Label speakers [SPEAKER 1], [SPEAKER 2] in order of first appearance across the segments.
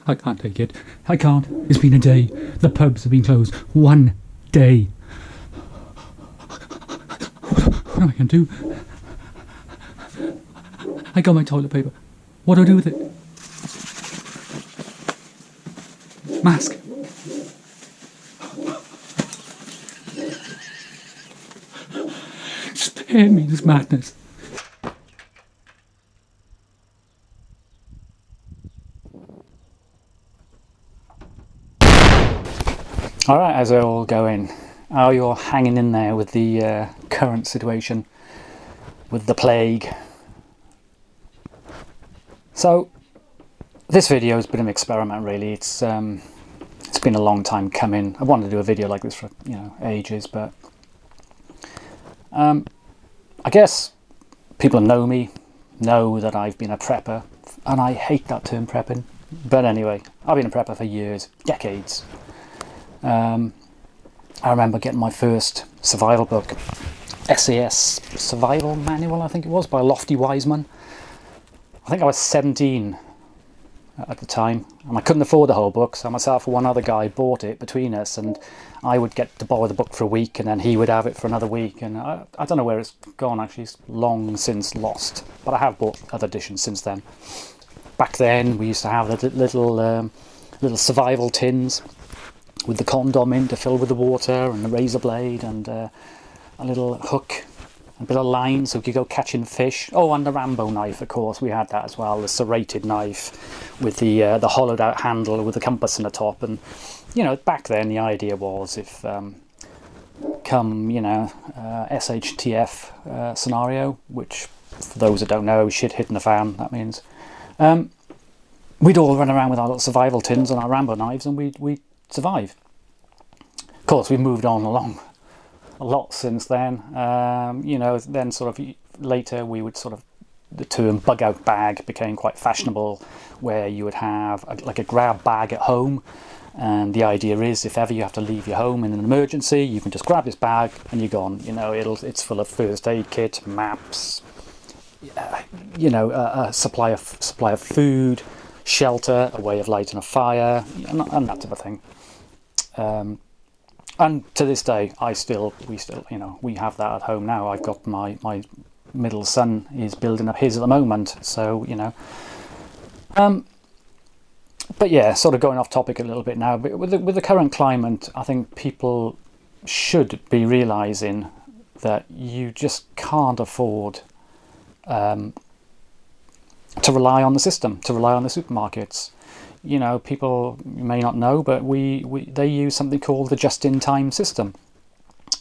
[SPEAKER 1] I can't take it. I can't. It's been a day. The pubs have been closed. 1 day. What am I going to do? I got my toilet paper. What do I do with it? Mask. Spare me this madness. Alright, how's it all going? How you're hanging in there with the current situation with the plague? So, this video has been an experiment really. It's been a long time coming. I wanted to do a video like this for, ages, but I guess people who know me know that I've been a prepper, and I hate that term prepping. But anyway, I've been a prepper for years, decades. I remember getting my first survival book, SAS Survival Manual, I think it was, by Lofty Wiseman. I think I was 17 at the time, and I couldn't afford the whole book, so myself and one other guy bought it between us, and I would get to borrow the book for a week, and then he would have it for another week, and I don't know where it's gone actually. It's long since lost, but I have bought other editions since then. Back then we used to have the little survival tins with the condom in to fill with the water, and the razor blade, and a little hook, a bit of line so we could go catching fish. Oh, and the Rambo knife, of course, we had that as well, the serrated knife with the hollowed out handle with the compass in the top. And back then the idea was, if come SHTF scenario, which for those that don't know, shit hitting the fan, that means we'd all run around with our little survival tins and our Rambo knives, and we'd survive. Of course, we've moved on along a lot since then. Then sort of later we would the term bug out bag became quite fashionable, where you would have a grab bag at home, and the idea is, if ever you have to leave your home in an emergency, you can just grab this bag and you're gone. It's full of first aid kit, maps, a supply of food, shelter, a way of lighting a fire, and that type of thing. And to this day, we still, we have that at home now. I've got my middle son is building up his at the moment, so but yeah, sort of going off topic a little bit now. But with the current climate, I think people should be realising that you just can't afford to rely on the system, to rely on the supermarkets. People may not know, but they use something called the just-in-time system.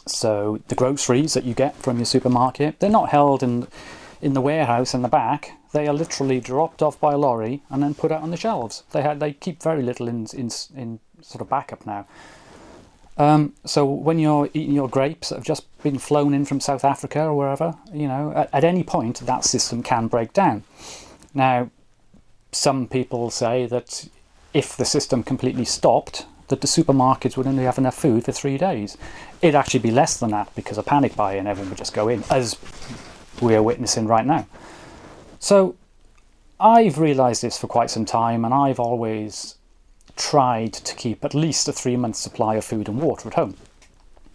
[SPEAKER 1] So the groceries that you get from your supermarket, they're not held in the warehouse in the back. They are literally dropped off by a lorry and then put out on the shelves. They keep very little in sort of backup now. So when you're eating your grapes that have just been flown in from South Africa or wherever, at any point that system can break down. Now, some people say that if the system completely stopped, that the supermarkets would only have enough food for 3 days. It'd actually be less than that, because of panic buy, and everyone would just go in, as we are witnessing right now. So I've realised this for quite some time, and I've always tried to keep at least a 3-month supply of food and water at home.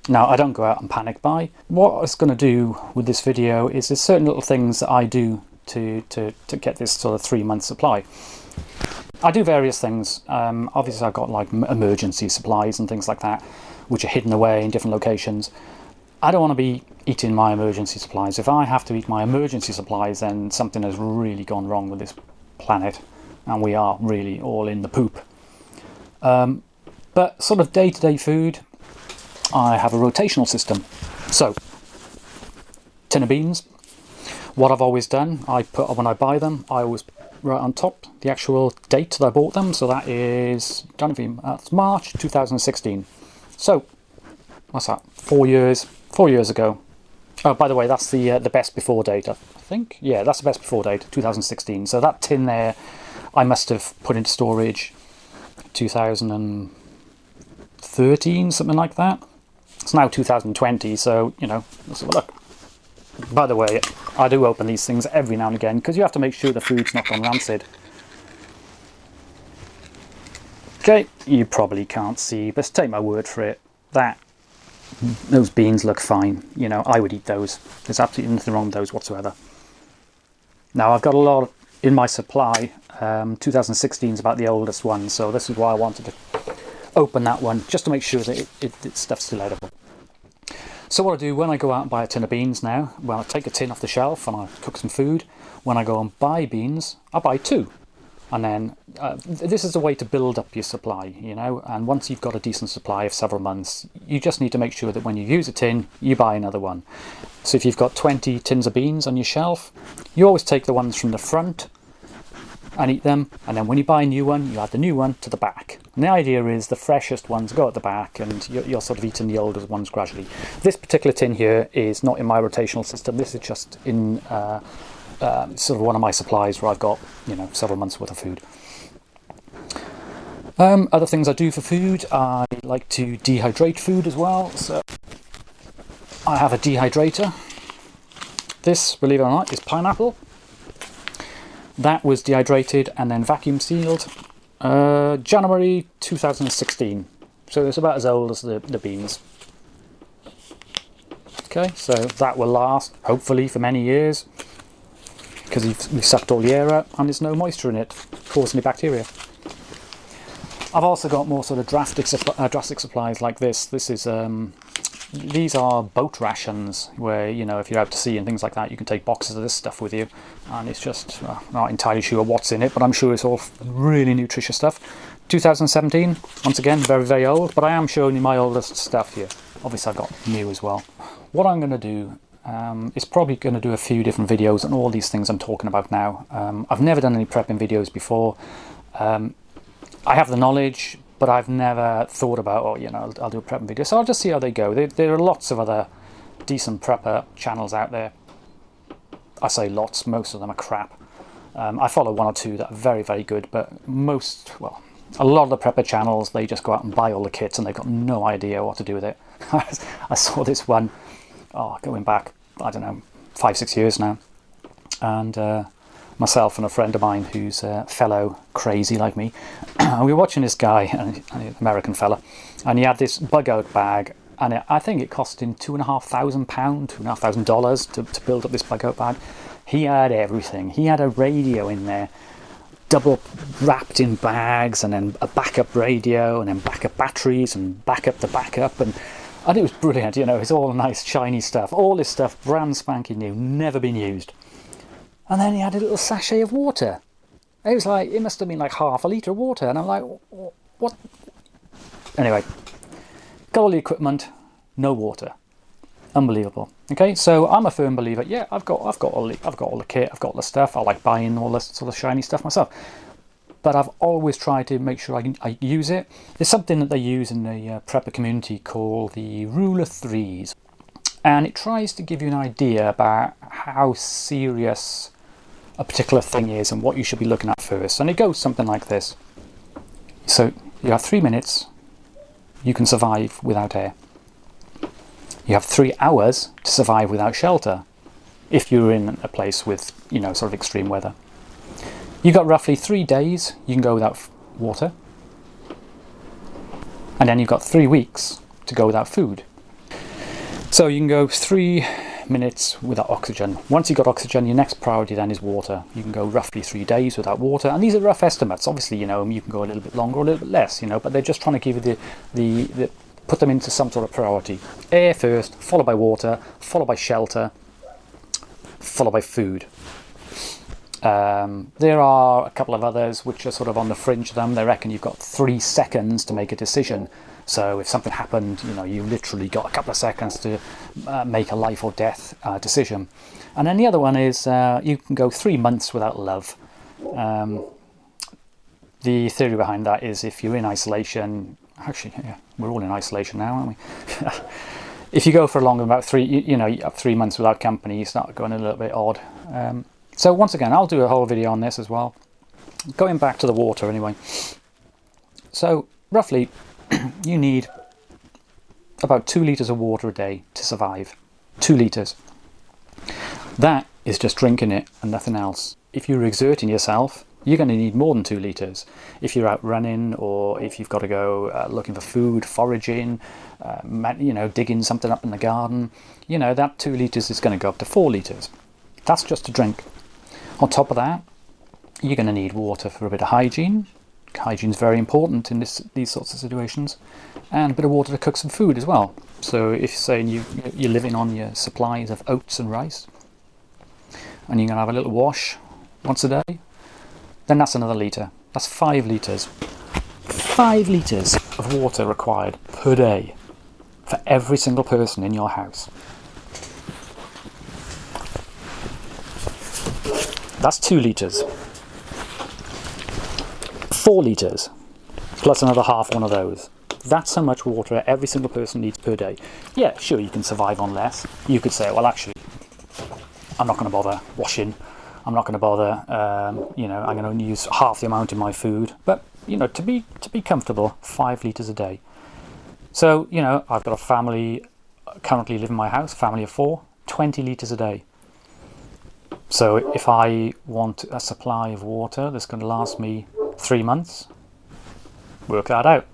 [SPEAKER 1] Now, I don't go out and panic buy. What I was going to do with this video is there's certain little things that I do to get this sort of 3-month supply. I do various things. Obviously I've got like emergency supplies and things like that, which are hidden away in different locations. I don't want to be eating my emergency supplies. If I have to eat my emergency supplies, then something has really gone wrong with this planet, and we are really all in the poop. But sort of day-to-day food, I have a rotational system. So, tin of beans. What I've always done, when I buy them, I always write on top the actual date that I bought them. So that is, that's March 2016. So, what's that? 4 years ago. Oh, by the way, that's the best before date, I think. Yeah, that's the best before date, 2016. So that tin there, I must have put into storage 2013, something like that. It's now 2020, so, let's have a look. By the way, I do open these things every now and again because you have to make sure the food's not gone rancid. Okay, you probably can't see, but take my word for it, those beans look fine. You know, I would eat those. There's absolutely nothing wrong with those whatsoever. Now, I've got a lot in my supply. 2016 is about the oldest one, so this is why I wanted to open that one, just to make sure that it's stuff's still edible. So what I do when I go out and buy a tin of beans now, well, I take a tin off the shelf and I cook some food. When I go and buy beans, I buy two. And then this is a way to build up your supply, you know, and once you've got a decent supply of several months, you just need to make sure that when you use a tin, you buy another one. So if you've got 20 tins of beans on your shelf, you always take the ones from the front and eat them, and then when you buy a new one, you add the new one to the back. And the idea is the freshest ones go at the back and you're sort of eating the older ones gradually. This particular tin here is not in my rotational system. This is just in sort of one of my supplies where I've got, you know, several months worth of food. Other things I do for food, I like to dehydrate food as well. So I have a dehydrator. This, believe it or not, is pineapple. That was dehydrated and then vacuum sealed January 2016. So it's about as old as the beans. Okay, so that will last, hopefully, for many years, because we've sucked all the air out and there's no moisture in it, causing any bacteria. I've also got more sort of drastic supplies like this. This is these are boat rations where, you know, if you're out to sea and things like that, you can take boxes of this stuff with you, and it's just not entirely sure what's in it, but I'm sure it's all really nutritious stuff. 2017, once again, very, very old, but I am showing you my oldest stuff here. Obviously I've got new as well. What I'm going to do is probably going to do a few different videos on all these things I'm talking about now. I've never done any prepping videos before. I have the knowledge, but I've never thought about, oh, you know, I'll do a prepping video. So I'll just see how they go. There are lots of other decent prepper channels out there. I say lots, most of them are crap. I follow one or two that are very, very good, but a lot of the prepper channels, they just go out and buy all the kits and they've got no idea what to do with it. I saw this one, going back, I don't know, 5-6 years now. And myself and a friend of mine who's a fellow crazy like me, we were watching this guy, an American fella, and he had this bug out bag, and I think it cost him £2,500, $2,500 to build up this bug out bag. He had everything. He had a radio in there, double wrapped in bags, and then a backup radio, and then backup batteries, and backup the backup, and it was brilliant. You know, it's all nice shiny stuff, all this stuff brand spanking new, never been used. And then he had a little sachet of water. It was like, it must have been like half a litre of water. And I'm like, what? Anyway, got all the equipment, no water. Unbelievable. Okay, so I'm a firm believer. Yeah, I've got all the kit, I've got all the stuff. I like buying all this sort of shiny stuff myself. But I've always tried to make sure I use it. There's something that they use in the prepper community called the Rule of Threes. And it tries to give you an idea about how serious a particular thing is and what you should be looking at first. And it goes something like this. So you have 3 minutes, you can survive without air. You have 3 hours to survive without shelter, if you're in a place with, you know, sort of extreme weather. You've got roughly 3 days you can go without water. And then you've got 3 weeks to go without food. So you can go 3 minutes without oxygen. Once you've got oxygen, your next priority then is water. You can go roughly 3 days without water, and these are rough estimates. Obviously, you know, you can go a little bit longer or a little bit less, you know, but they're just trying to give you the put them into some sort of priority. Air first, followed by water, followed by shelter, followed by food. There are a couple of others which are sort of on the fringe of them. They reckon you've got 3 seconds to make a decision. So if something happened, you know, you literally got a couple of seconds to make a life or death decision. And then the other one is you can go 3 months without love. The theory behind that is if you're in isolation, actually, yeah, we're all in isolation now, aren't we? If you go for longer than about you have 3 months without company, you start going a little bit odd. So once again, I'll do a whole video on this as well. Going back to the water anyway. So roughly, you need about 2 litres of water a day to survive. 2 litres. That is just drinking it and nothing else. If you're exerting yourself, you're going to need more than 2 litres. If you're out running, or if you've got to go looking for food, foraging, digging something up in the garden, that 2 litres is going to go up to 4 litres. That's just to drink. On top of that, you're going to need water for a bit of hygiene. Hygiene's very important in these sorts of situations, and a bit of water to cook some food as well. So if you're saying you're living on your supplies of oats and rice, and you're going to have a little wash once a day, then that's another litre. That's 5 litres. 5 litres of water required per day for every single person in your house. That's 2 litres. 4 litres, plus another half one of those. That's how much water every single person needs per day. Yeah, sure, you can survive on less. You could say, well, actually, I'm not going to bother washing. I'm not going to bother, I'm going to only use half the amount in my food. But, to be comfortable, 5 litres a day. So, I've got a family currently live in my house, family of 4, 20 litres a day. So if I want a supply of water that's going to last me 3 months, work that out.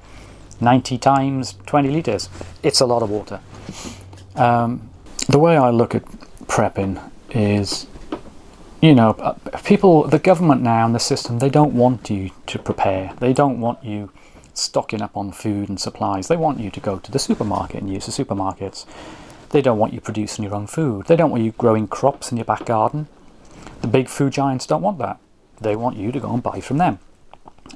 [SPEAKER 1] 90 times 20 litres. It's a lot of water. The way I look at prepping is, the government now and the system, they don't want you to prepare. They don't want you stocking up on food and supplies. They want you to go to the supermarket and use the supermarkets. They don't want you producing your own food. They don't want you growing crops in your back garden. The big food giants don't want that. They want you to go and buy from them.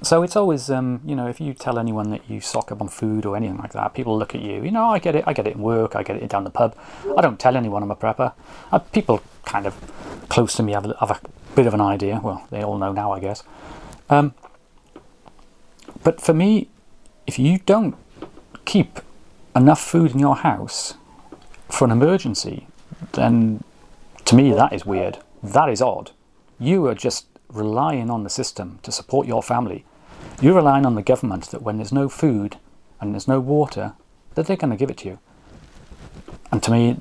[SPEAKER 1] So it's always, if you tell anyone that you stock up on food or anything like that, people look at you. I get it in work, I get it down the pub. I don't tell anyone I'm a prepper. People kind of close to me have a bit of an idea. Well, they all know now, I guess. But for me, if you don't keep enough food in your house for an emergency, then to me that is weird. That is odd. You are just relying on the system to support your family. You're relying on the government that when there's no food and there's no water, that they're going to give it to you. And to me,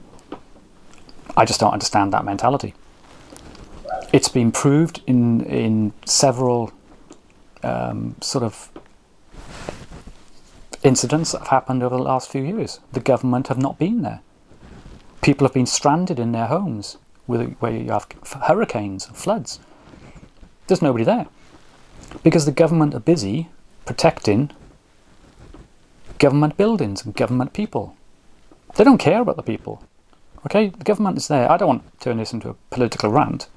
[SPEAKER 1] I just don't understand that mentality. It's been proved in several sort of incidents that have happened over the last few years. The government have not been there. People have been stranded in their homes where you have hurricanes and floods. There's nobody there because the government are busy protecting government buildings and government people. They don't care about the people. Okay, the government is there. I don't want to turn this into a political rant.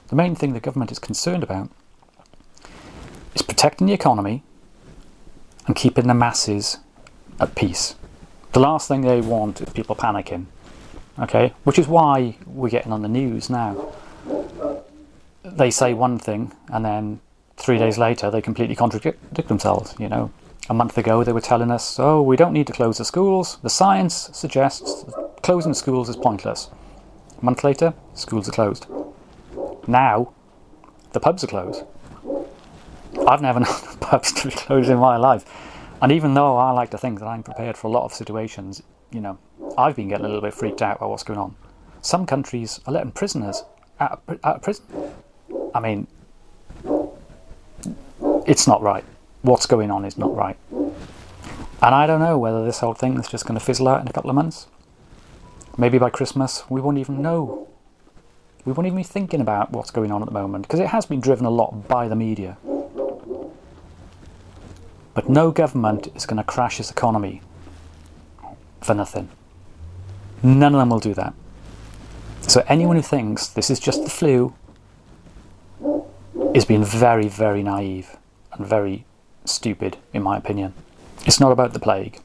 [SPEAKER 1] The main thing the government is concerned about is protecting the economy and keeping the masses at peace. The last thing they want is people panicking. Okay, which is why we're getting on the news now. They say one thing and then 3 days later they completely contradict themselves. A month ago they were telling us, we don't need to close the schools. The science suggests that closing schools is pointless. A month later, schools are closed. Now, the pubs are closed. I've never known pubs to be closed in my life. And even though I like to think that I'm prepared for a lot of situations, I've been getting a little bit freaked out by what's going on. Some countries are letting prisoners out of prison. I mean, it's not right. What's going on is not right. And I don't know whether this whole thing is just going to fizzle out in a couple of months. Maybe by Christmas we won't even know. We won't even be thinking about what's going on at the moment, because it has been driven a lot by the media. But no government is going to crash its economy for nothing. None of them will do that. So anyone who thinks this is just the flu is being very, very naive and very stupid, in my opinion. It's not about the plague.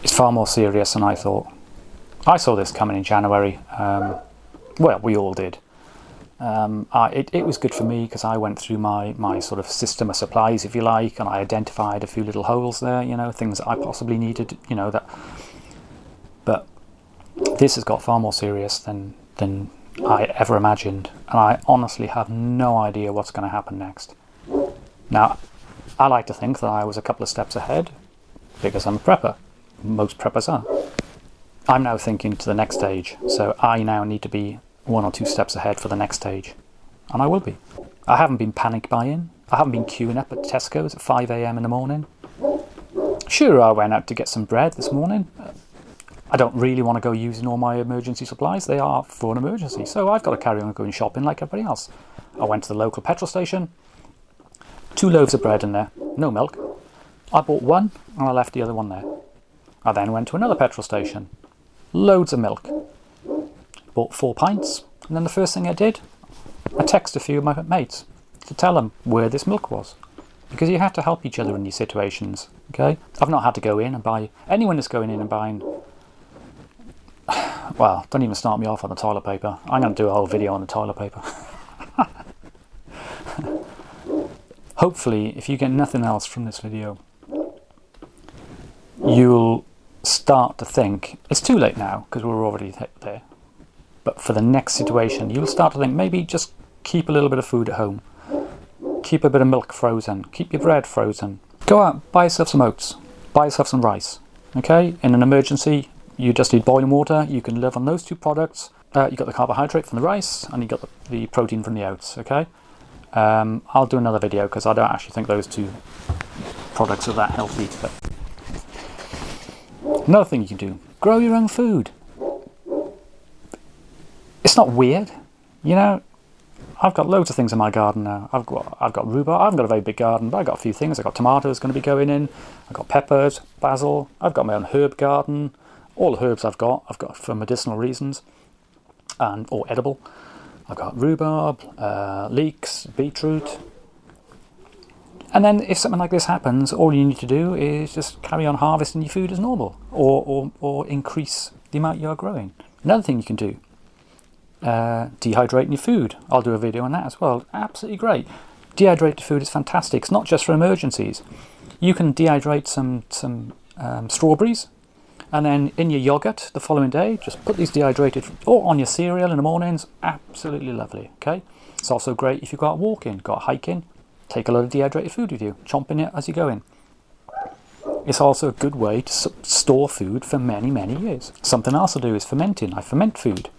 [SPEAKER 1] It's far more serious than I thought. I saw this coming in January. Well, we all did. It was good for me because I went through my sort of system of supplies, if you like, and I identified a few little holes there, things that I possibly needed, But this has got far more serious than I ever imagined, and I honestly have no idea what's going to happen next. Now, I like to think that I was a couple of steps ahead because I'm a prepper. Most preppers are. I'm now thinking to the next stage, so I now need to be one or two steps ahead for the next stage. And I will be. I haven't been panic buying. I haven't been queuing up at Tesco's at 5 a.m. in the morning. Sure, I went out to get some bread this morning. I don't really want to go using all my emergency supplies. They are for an emergency. So I've got to carry on going shopping like everybody else. I went to the local petrol station. 2 loaves of bread in there. No milk. I bought one and I left the other one there. I then went to another petrol station. Loads of milk. Bought 4 pints. And then the first thing I did, I texted a few of my mates to tell them where this milk was. Because you have to help each other in these situations. Okay? I've not had to go in and buy... Anyone that's going in and buying... Well, don't even start me off on the toilet paper. I'm going to do a whole video on the toilet paper. Hopefully, if you get nothing else from this video, you'll start to think, it's too late now because we're already there. But for the next situation, you'll start to think maybe just keep a little bit of food at home. Keep a bit of milk frozen. Keep your bread frozen. Go out, buy yourself some oats. Buy yourself some rice. Okay? In an emergency, you just need boiling water. You can live on those 2 products. You got the carbohydrate from the rice and you got the protein from the oats. Okay? I'll do another video because I don't actually think those 2 products are that healthy. But another thing you can do, grow your own food. It's not weird, you know. I've got loads of things in my garden now. I've got rhubarb. I haven't got a very big garden, but I've got a few things. I've got tomatoes going to be going in. I've got peppers, basil. I've got my own herb garden. All the herbs I've got for medicinal reasons or edible. I've got rhubarb, leeks, beetroot. And then if something like this happens, all you need to do is just carry on harvesting your food as normal or increase the amount you are growing. Another thing you can do, dehydrating your food. I'll do a video on that as well. Absolutely great. Dehydrated food is fantastic. It's not just for emergencies. You can dehydrate some strawberries and then in your yogurt the following day, just put these dehydrated, or on your cereal in the mornings. Absolutely lovely. Okay. It's also great if you go out walking, go out hiking, take a lot of dehydrated food with you, chomping it as you go in. It's also a good way to store food for many, many years. Something else I do is fermenting. I ferment food.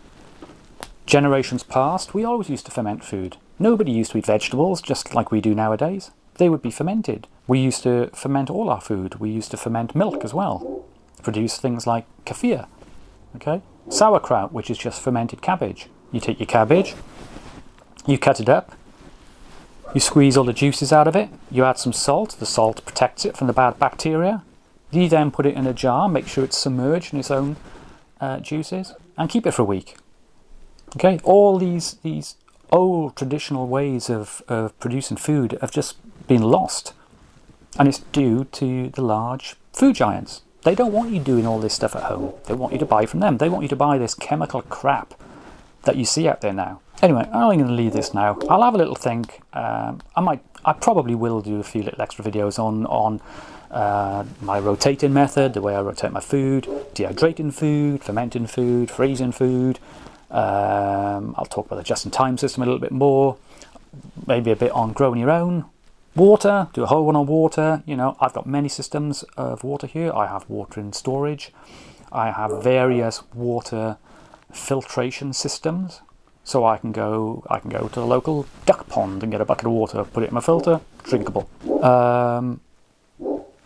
[SPEAKER 1] Generations past, we always used to ferment food. Nobody used to eat vegetables just like we do nowadays. They would be fermented. We used to ferment all our food. We used to ferment milk as well. Produce things like kefir. Okay? Sauerkraut, which is just fermented cabbage. You take your cabbage, you cut it up, you squeeze all the juices out of it, you add some salt. The salt protects it from the bad bacteria. You then put it in a jar, make sure it's submerged in its own juices, and keep it for a week. Okay, all these old traditional ways of producing food have just been lost. And it's due to the large food giants. They don't want you doing all this stuff at home. They want you to buy from them. They want you to buy this chemical crap that you see out there now. Anyway, I'm going to leave this now. I'll have a little think. I probably will do a few little extra videos on my rotating method, the way I rotate my food, dehydrating food, fermenting food, freezing food. I'll talk about the just-in-time system a little bit more, maybe a bit on growing your own. Water, do a whole one on water. You know, I've got many systems of water here. I have water in storage. I have various water filtration systems. So I can go to the local duck pond and get a bucket of water, put it in my filter, drinkable.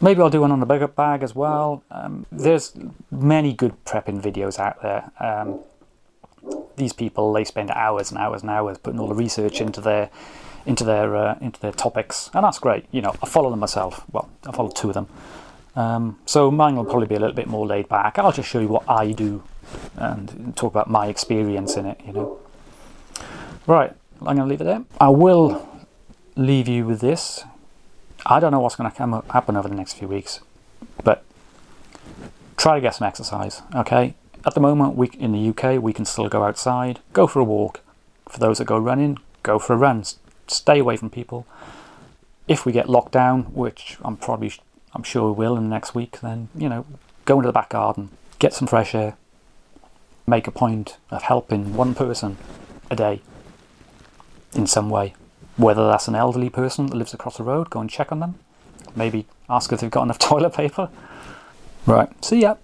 [SPEAKER 1] Maybe I'll do one on the bigger bag as well. There's many good prepping videos out there. These people, they spend hours and hours and hours putting all the research into their topics, and that's great. You know, I follow them myself. Well, I follow 2 of them. So mine will probably be a little bit more laid back. I'll just show you what I do and talk about my experience in it, you know. Right, I'm going to leave it there. I will leave you with this. I don't know what's going to happen over the next few weeks, but try to get some exercise, okay? At the moment, in the UK, we can still go outside, go for a walk. For those that go running, go for a run. Stay away from people. If we get locked down, which I'm sure we will in the next week, then, you know, go into the back garden, get some fresh air, make a point of helping one person a day in some way. Whether that's an elderly person that lives across the road, go and check on them. Maybe ask if they've got enough toilet paper. Right, see ya.